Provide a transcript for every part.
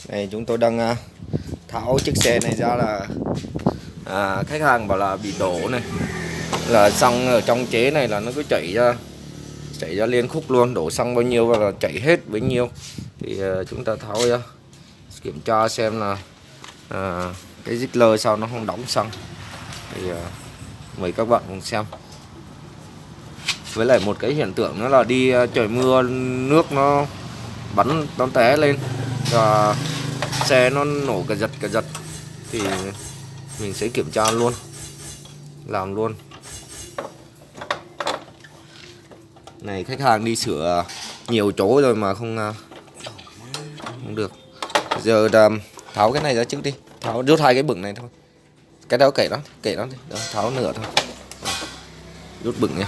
Này chúng tôi đang tháo chiếc xe này ra là khách hàng bảo là bị đổ này, là xăng ở trong chế này là nó cứ chảy ra liên khúc luôn, đổ xăng bao nhiêu và là chảy hết bấy nhiêu. Thì chúng ta tháo ra kiểm tra xem là cái dít lơ sao nó không đóng xăng. Thì mời các bạn cùng xem. Với lại một cái hiện tượng nữa là đi trời mưa nước nó bắn nó té lên và xe nó nổ cả giật thì mình sẽ kiểm tra luôn, làm luôn. Này khách hàng đi sửa nhiều chỗ rồi mà không được. Giờ tháo cái này ra trước đi, rút hai cái bửng này thôi, cái đó kệ đó đi, đó, tháo nửa thôi, rút bửng nha.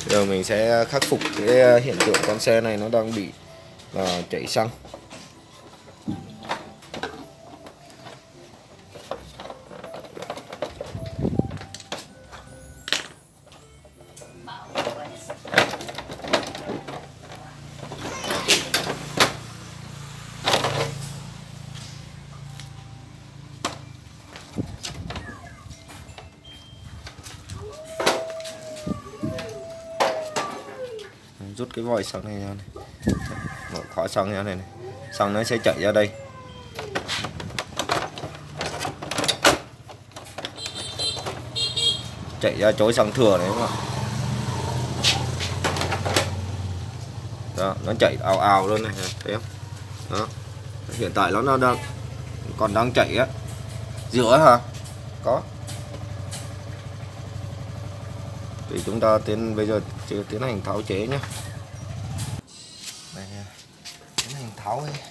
Giờ mình sẽ khắc phục cái hiện tượng con xe này nó đang bị chảy xăng. Rút cái vòi xăng này ra này, mở khóa xăng ra này, xăng nó sẽ chảy ra đây. Chảy ra chỗ xăng thừa đấy các bạn. Đó, nó chảy ào ào luôn này, thấy không? Đó. Hiện tại nó đang chảy á. Giữa hả? Có. Thì chúng ta bây giờ tiến hành tháo chế nhé. Đây, tiến hành tháo cái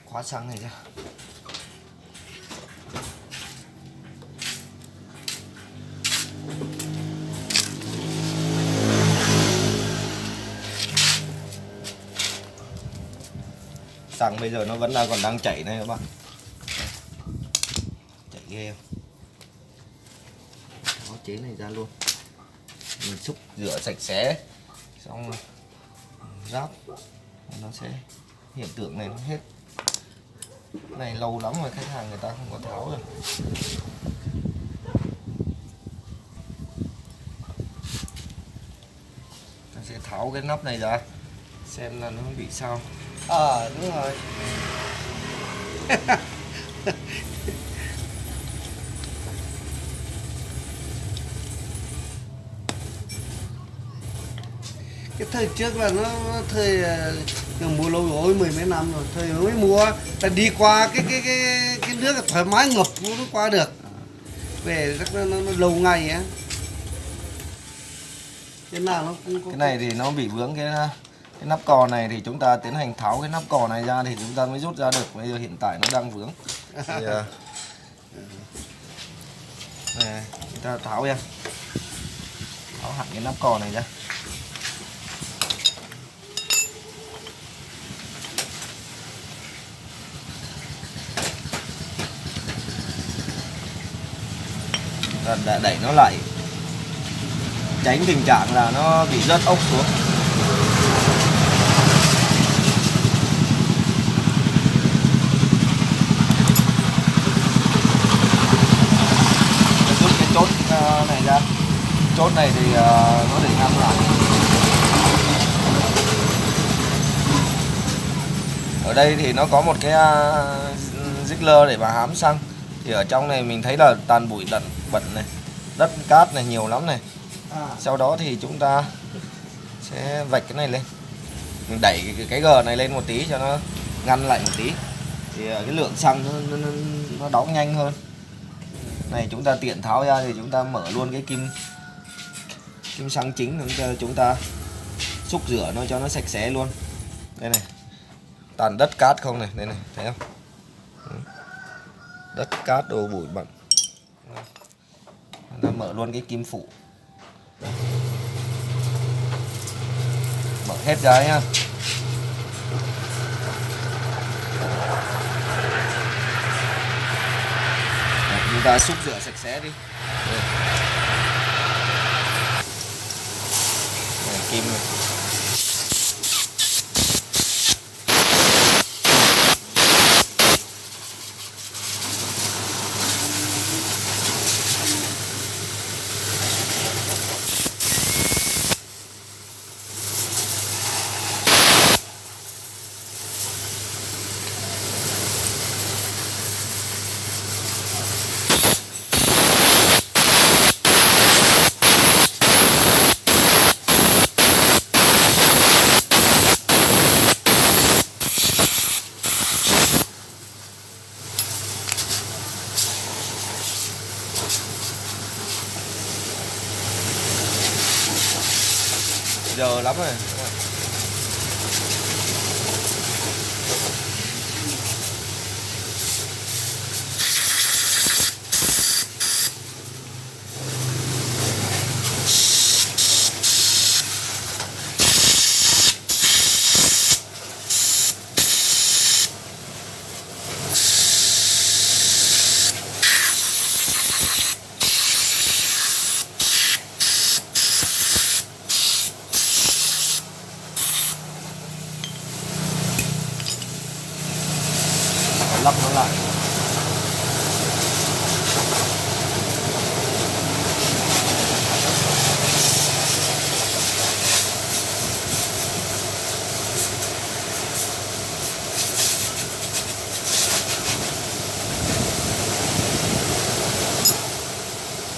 khóa xăng này ra. Xăng bây giờ nó vẫn còn đang chảy này các bạn. Chảy ghê không? Tháo chế này ra luôn. Mình xúc rửa sạch sẽ xong ráp nó sẽ hiện tượng này nó hết. Cái này lâu lắm rồi khách hàng người ta không có tháo rồi. Ta sẽ tháo cái nắp này ra xem là nó bị sao. Đúng rồi. Cái thời trước là nó thời mua lâu rồi, mười mấy năm rồi, thời mới mua là đi qua cái nước là thoải mái ngập nó qua được, về rất nó lâu ngày á. Cái nào nó cũng cái này thì nó bị vướng cái nắp cò này, thì chúng ta tiến hành tháo cái nắp cò này ra thì chúng ta mới rút ra được. Bây giờ hiện tại nó đang vướng thì, này, chúng ta tháo ra, tháo hẳn cái nắp cò này ra. Đã đẩy nó lại, tránh tình trạng là nó bị rớt ốc xuống. Rút cái chốt này ra, chốt này thì nó để ngăn lại. Ở đây thì nó có một cái Ziegler để mà hám xăng. Thì ở trong này mình thấy là toàn bụi bẩn này, đất cát này nhiều lắm này. Sau đó thì chúng ta sẽ vạch cái này lên, mình đẩy cái gờ này lên một tí cho nó ngăn lại một tí, thì cái lượng xăng nó đóng nhanh hơn. Này chúng ta tiện tháo ra thì chúng ta mở luôn cái kim xăng chính, chúng ta xúc rửa nó cho nó sạch sẽ luôn. Đây này, toàn đất cát không này, đây này, thấy không? Đất cát đồ bụi bẩn. Chúng ta mở luôn cái kim phụ, mở hết ra nhá. Chúng ta xúc rửa sạch sẽ đi. Đây, kim này. lắm rồi. Lắp nó lại.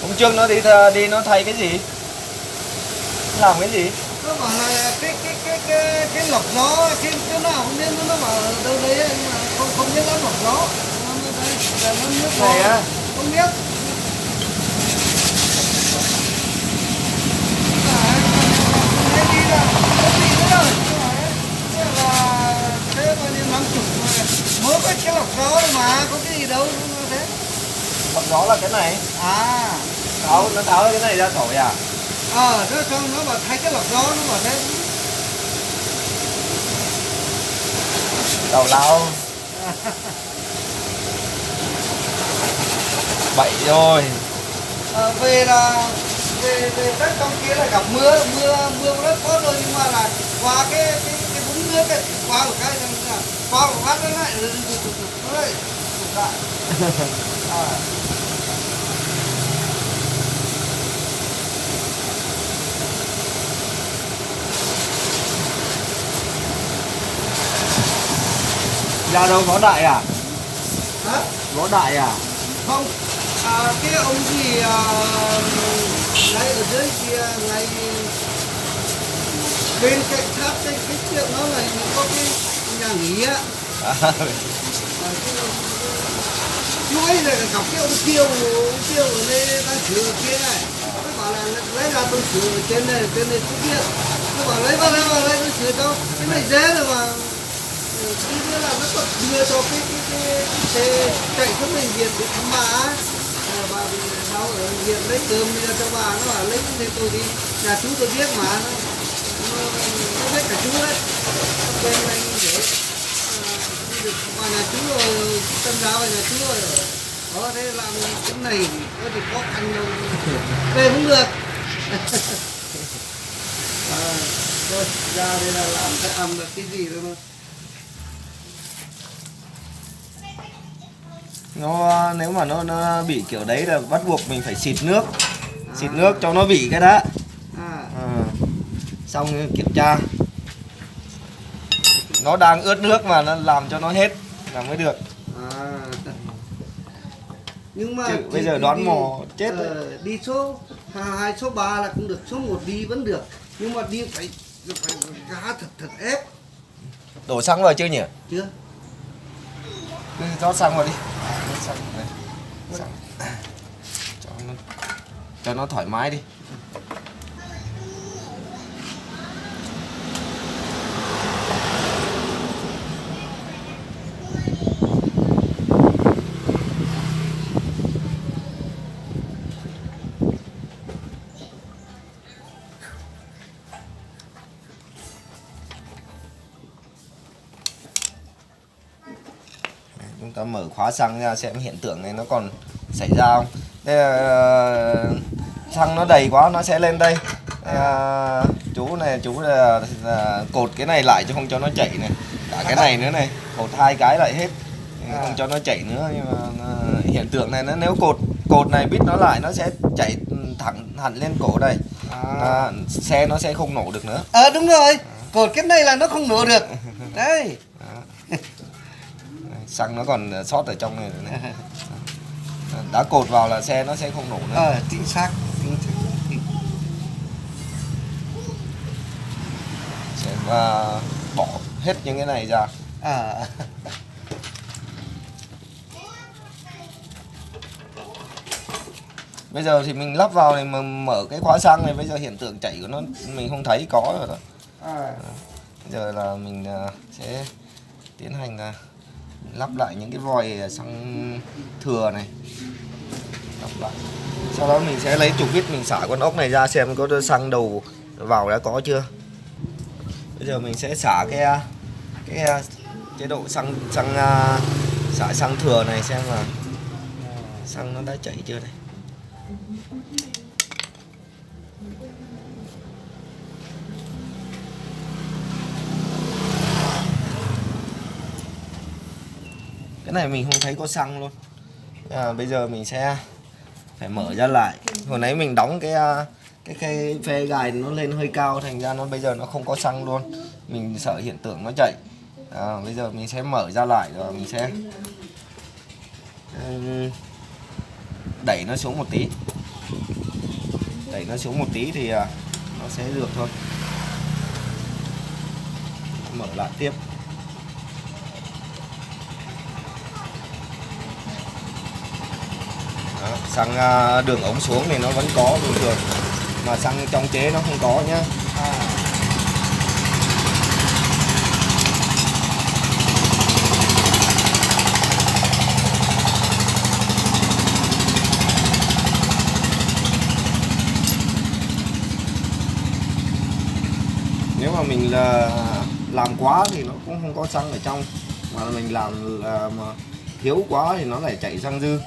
Hôm trước nó đi nó thay cái gì? Làm cái gì? Nó bảo là cái lọc gió cái nào không biết, nó bảo ở đâu đấy nhưng mà không biết nó lọc gió. Nó nước Này á. không biết. Đấy đi là cái gì nữa rồi. Thế là thế bao nhiêu năm chục rồi. Mới có cái lọc gió mà có cái gì đâu nó thế. Lọc gió là cái này. À. Nó tháo cái này ra thổi à? Thế xong nó bảo thay cái lọc gió, nó bảo thế. Tào lao. Bậy rồi. Về tới trong kia là gặp mưa rất có rồi, nhưng mà là qua cái vũng nước ấy, qua một cái là qua một phát nó lại nó lại tụt lại. Ra đâu có đại à? Hả? Có đại à? Không, cái ông gì ngay ở dưới kia, ngay bên cạnh tháp cái chuyện nó là có cái nhà nghỉ á. Chú ấy là gặp cái ông Kiều ở đây đang sửa ở kia này. Nó bảo là lấy ra tôi sửa ở trên này chú kia. Nó bảo lấy tôi sửa cho cái này dễ rồi mà. Tí nữa là nó còn đưa cho cái xe chạy xuống bệnh viện để thăm bà á. Bà bị đau ở bệnh viện lấy cơm đưa cho bà, nó bảo lấy cái tôi đi. Nhà chú tôi biết mà, nó biết cả chú đấy. Bên này để bà nhà chú rồi, Tân Giáo này nhà chú rồi. Đó, thế làm cái này có thì khó khăn đâu. Về cũng được. Thôi, ra đây là làm cái ăn được cái gì thôi. Nó nếu mà nó bị kiểu đấy là bắt buộc mình phải xịt nước. Xịt nước cho nó bị cái đó. Xong kiểm tra. Nó đang ướt nước mà nó làm cho nó hết là mới được. Nhưng mà chứ bây giờ đoán mò chết đấy. Đi số 2 số 3 là cũng được, số 1 đi vẫn được, nhưng mà đi phải gá thật ép. Đổ xăng vào chưa nhỉ? Chưa. Cứ rót xăng vào đi. Rót xăng này. Xăng. Cho nó thoải mái đi. Chúng ta mở khóa xăng ra xem hiện tượng này nó còn xảy ra không. Đây là, xăng nó đầy quá nó sẽ lên đây. Chú là cột cái này lại chứ không cho nó chảy này. Cả cái này nữa này, cột 2 cái lại hết. Không cho nó chảy nữa, nhưng mà hiện tượng này nó nếu cột này bít nó lại nó sẽ chảy thẳng hẳn lên cổ đây. Xe nó sẽ không nổ được nữa. Đúng rồi, cột cái này là nó không nổ được. Đấy. Xăng nó còn sót ở trong này nữa. Đã cột vào là xe nó sẽ không nổ nữa. Chính xác. Sẽ bỏ hết những cái này ra. Bây giờ thì mình lắp vào này mà mở cái khóa xăng này, bây giờ hiện tượng chảy của nó mình không thấy có rồi đó. À. Giờ là mình sẽ tiến hành là lắp lại những cái vòi xăng thừa này, lắp lại. Sau đó mình sẽ lấy trục vít mình xả con ốc này ra xem có xăng đầu vào đã có chưa. Bây giờ mình sẽ xả cái chế độ xăng xả xăng thừa này xem là xăng nó đã chảy chưa này. Cái này mình không thấy có xăng luôn. Bây giờ mình sẽ phải mở ra lại. Hồi nãy mình đóng cái phe gài nó lên hơi cao, thành ra nó bây giờ nó không có xăng luôn. Mình sợ hiện tượng nó chảy. Bây giờ mình sẽ mở ra lại rồi mình sẽ đẩy nó xuống một tí. Đẩy nó xuống một tí thì nó sẽ được thôi. Mở lại tiếp. Đó, xăng đường ống xuống thì nó vẫn có bình thường, mà xăng trong chế nó không có nhá. Nếu mà mình làm quá thì nó cũng không có xăng ở trong, mà mình làm mà thiếu quá thì nó lại chảy xăng dư.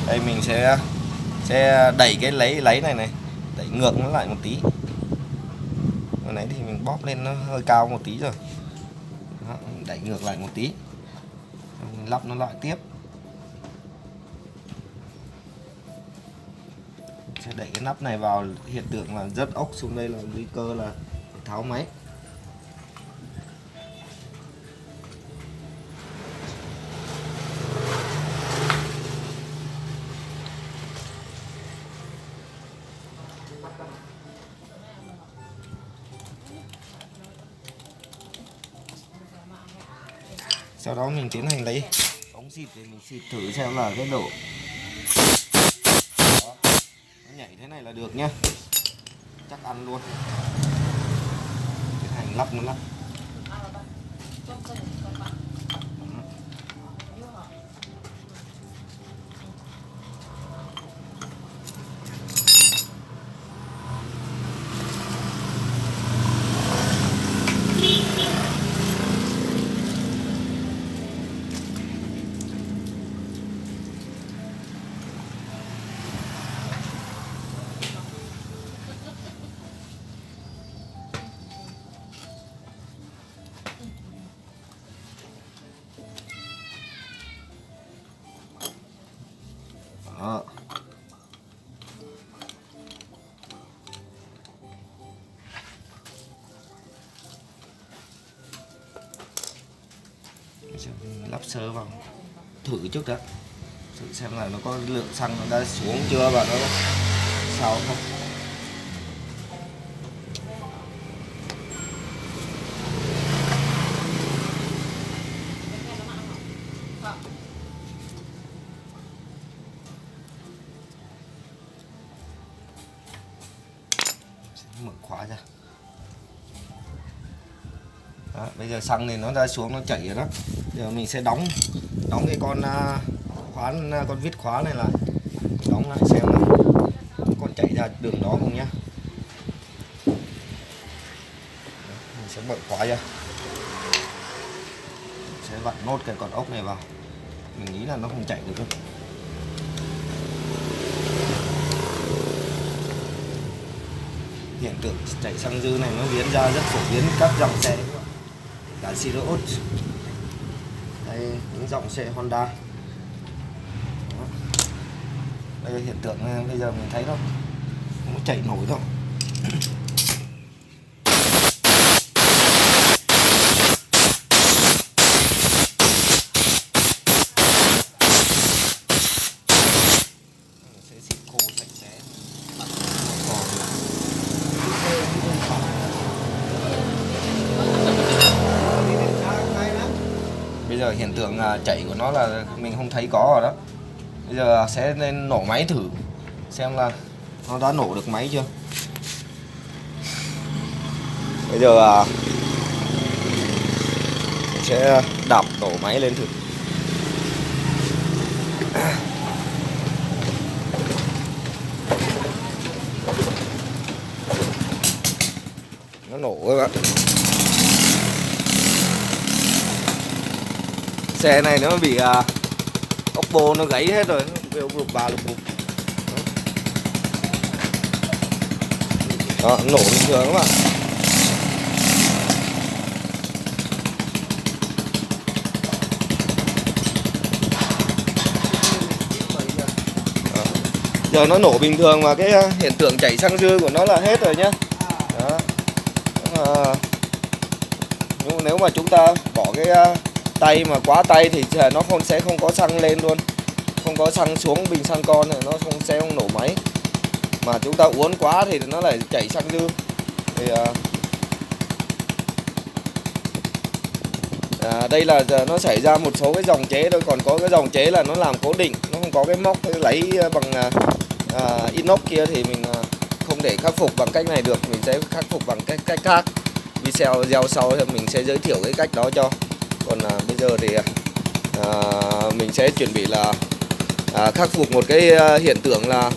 Đây mình sẽ đẩy cái lấy này này, đẩy ngược nó lại một tí. Hồi nãy thì mình bóp lên nó hơi cao một tí rồi. Đó, đẩy ngược lại một tí. Mình lắp nó lại tiếp. Sẽ đẩy cái nắp này vào, hiện tượng là rớt ốc xuống đây là nguy cơ là tháo máy. Sau đó mình tiến hành lấy ống xịt để mình xịt thử xem là cái độ. Đó, nó nhảy thế này là được nhá, chắc ăn luôn. Tiến hành lắp nó lắp. Đó. Lắp sơ vào thử trước đã, thử xem là nó có lượng xăng nó đã xuống chưa và nó sao không. Mở khóa ra. Đó, bây giờ xăng thì nó đã xuống, nó chảy rồi đó. Giờ mình sẽ đóng cái con con vít khóa này lại, đóng lại xem là còn chảy ra đường đó không nhá. Mình sẽ mở khóa ra, sẽ vặn nốt cái con ốc này vào. Mình nghĩ là nó không chạy được đâu. hiện tượng chảy xăng dư này nó diễn ra rất phổ biến các dòng xe, cả Sirius, đây những dòng xe Honda. Đó. Đây hiện tượng bây giờ mình thấy nó không chảy nổi đâu. Sẽ xịt khô sạch sẽ. Bây giờ hiện tượng chảy của nó là mình không thấy có rồi đó. Bây giờ sẽ nên nổ máy thử xem là nó đã nổ được máy chưa. Bây giờ mình sẽ đạp nổ máy lên thử. Nó nổ các bạn. Xe này nó bị ốc bô nó gãy hết rồi, nó lục bà lục bục. Đó, nổ bình thường các bạn. Đó. Giờ nó nổ bình thường mà cái hiện tượng chảy xăng dư của nó là hết rồi nhá. Đó. Nhưng nếu mà chúng ta bỏ cái tay mà quá tay thì nó sẽ không có xăng lên luôn, không có xăng xuống bình xăng con này, nó sẽ không nổ máy. Mà chúng ta uốn quá thì nó lại chảy xăng dư. Thì đây là nó xảy ra một số cái dòng chế thôi, còn có cái dòng chế là nó làm cố định, nó không có cái móc lấy bằng inox kia thì mình không thể khắc phục bằng cách này được, mình sẽ khắc phục bằng cách khác. Video sau thì mình sẽ giới thiệu cái cách đó cho. Còn bây giờ thì mình sẽ chuẩn bị là khắc phục một cái hiện tượng là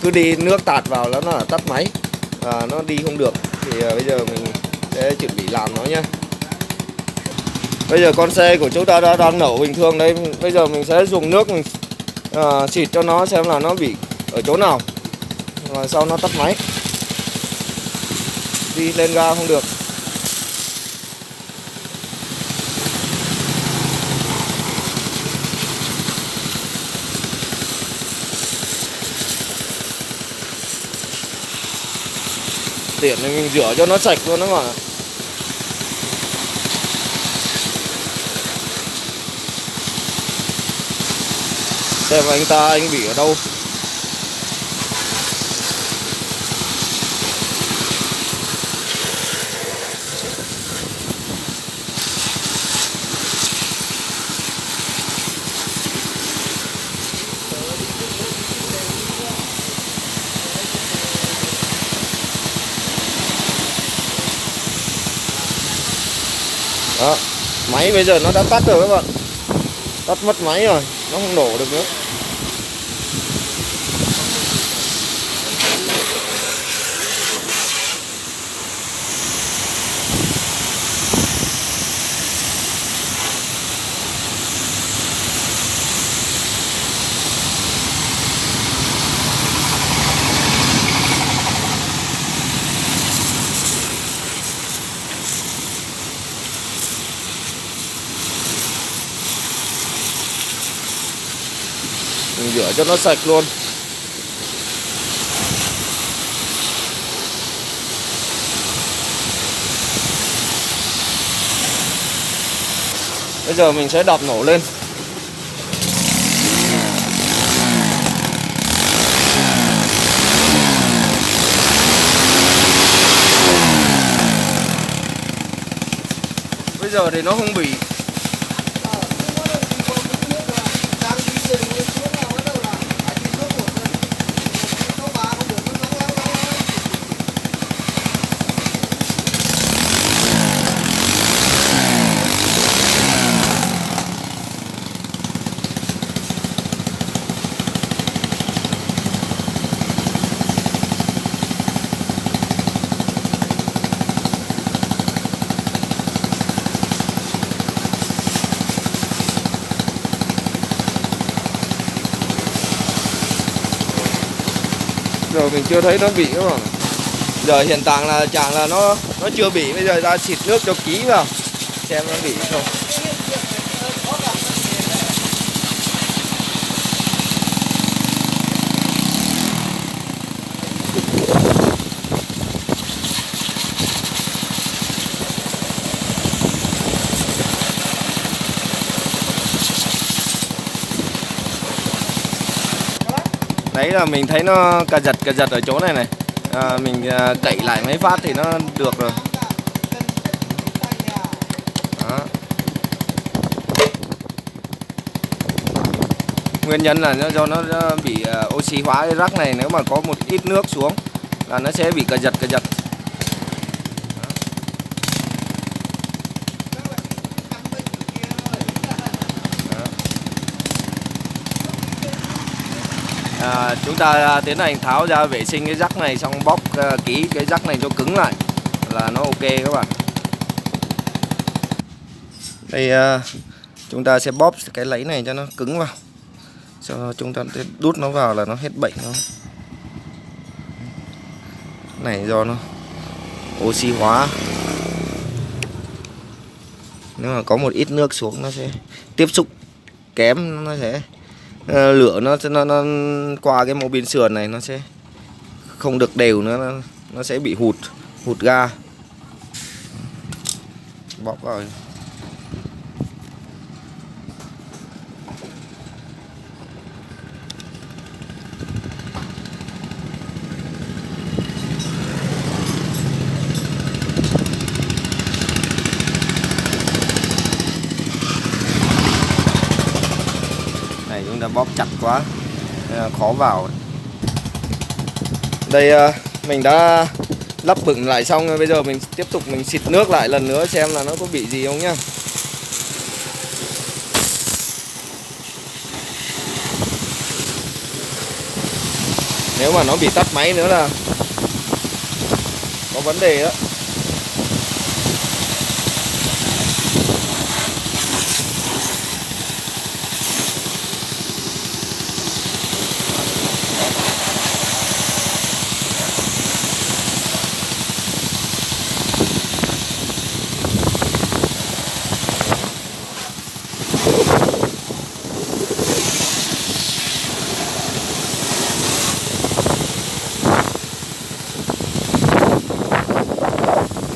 cứ đi nước tạt vào nó là tắt máy, nó đi không được. Thì bây giờ mình sẽ chuẩn bị làm nó nhé. Bây giờ con xe của chúng ta đã đang nổ bình thường đấy. Bây giờ mình sẽ dùng nước mình xịt cho nó xem là nó bị ở chỗ nào, và sau nó tắt máy, đi lên ga không được. Tiện thì mình rửa cho nó sạch luôn đó mà. Xem anh bị ở đâu. Đó, máy bây giờ nó đã tắt rồi các bạn. Tắt mất máy rồi, nó không nổ được nữa. Mình rửa cho nó sạch luôn. Bây giờ mình sẽ đập nổ lên. Bây giờ thì nó không bị. Rồi mình chưa thấy nó bị các bạn. Giờ hiện tại là trạng là nó chưa bị, bây giờ ra xịt nước cho kỹ vào xem nó bị không. Đấy là mình thấy nó cà giật ở chỗ này này. Mình đẩy lại mấy phát thì nó được rồi. Đó. Nguyên nhân là do nó bị oxy hóa cái rắc này, nếu mà có một ít nước xuống là nó sẽ bị cà giật. Chúng ta tiến hành tháo ra vệ sinh cái rắc này, xong bóp kỹ cái rắc này cho cứng lại là nó ok các bạn. Đây chúng ta sẽ bóp cái lấy này cho nó cứng vào, cho chúng ta đút nó vào là nó hết bệnh thôi. Này do nó oxy hóa, nếu mà có một ít nước xuống nó sẽ tiếp xúc kém, nó sẽ lửa nó qua cái mô bin sườn này nó sẽ không được đều nữa, nó sẽ bị hụt ga. Bóp vào. Này chúng ta bóp chặt quá khó vào. Đây mình đã lắp bựng lại xong rồi, bây giờ mình tiếp tục mình xịt nước lại lần nữa xem là nó có bị gì không nhá. Nếu mà nó bị tắt máy nữa là có vấn đề đó.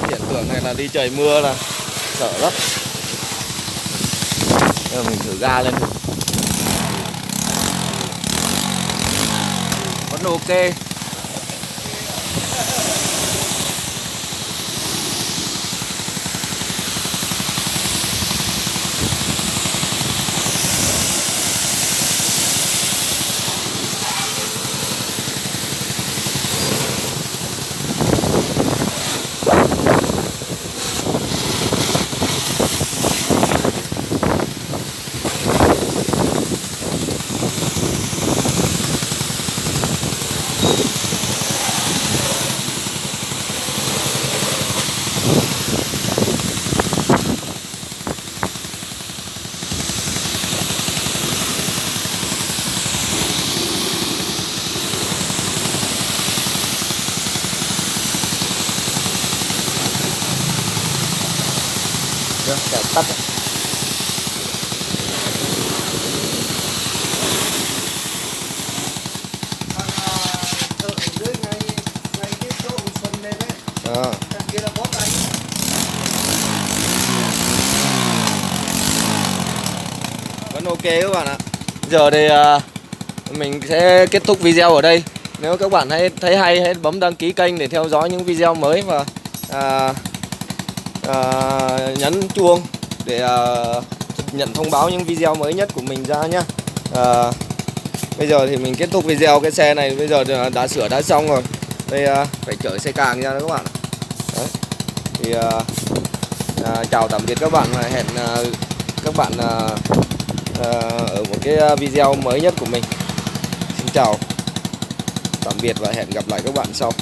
Hiện tượng này là đi trời mưa là sợ lắm. Giờ mình thử ga lên thử. Vẫn ok. Được, tắt. Vẫn ok các bạn ạ. Giờ thì mình sẽ kết thúc video ở đây. Nếu các bạn thấy hay, hãy bấm đăng ký kênh để theo dõi những video mới và nhấn chuông để nhận thông báo những video mới nhất của mình ra nhé. Bây giờ thì mình kết thúc video. Cái xe này bây giờ đã sửa đã xong rồi. Đây phải chở xe càng ra đó các bạn. Đấy. Thì chào tạm biệt các bạn và hẹn các bạn ở một cái video mới nhất của mình. Xin chào tạm biệt và hẹn gặp lại các bạn sau.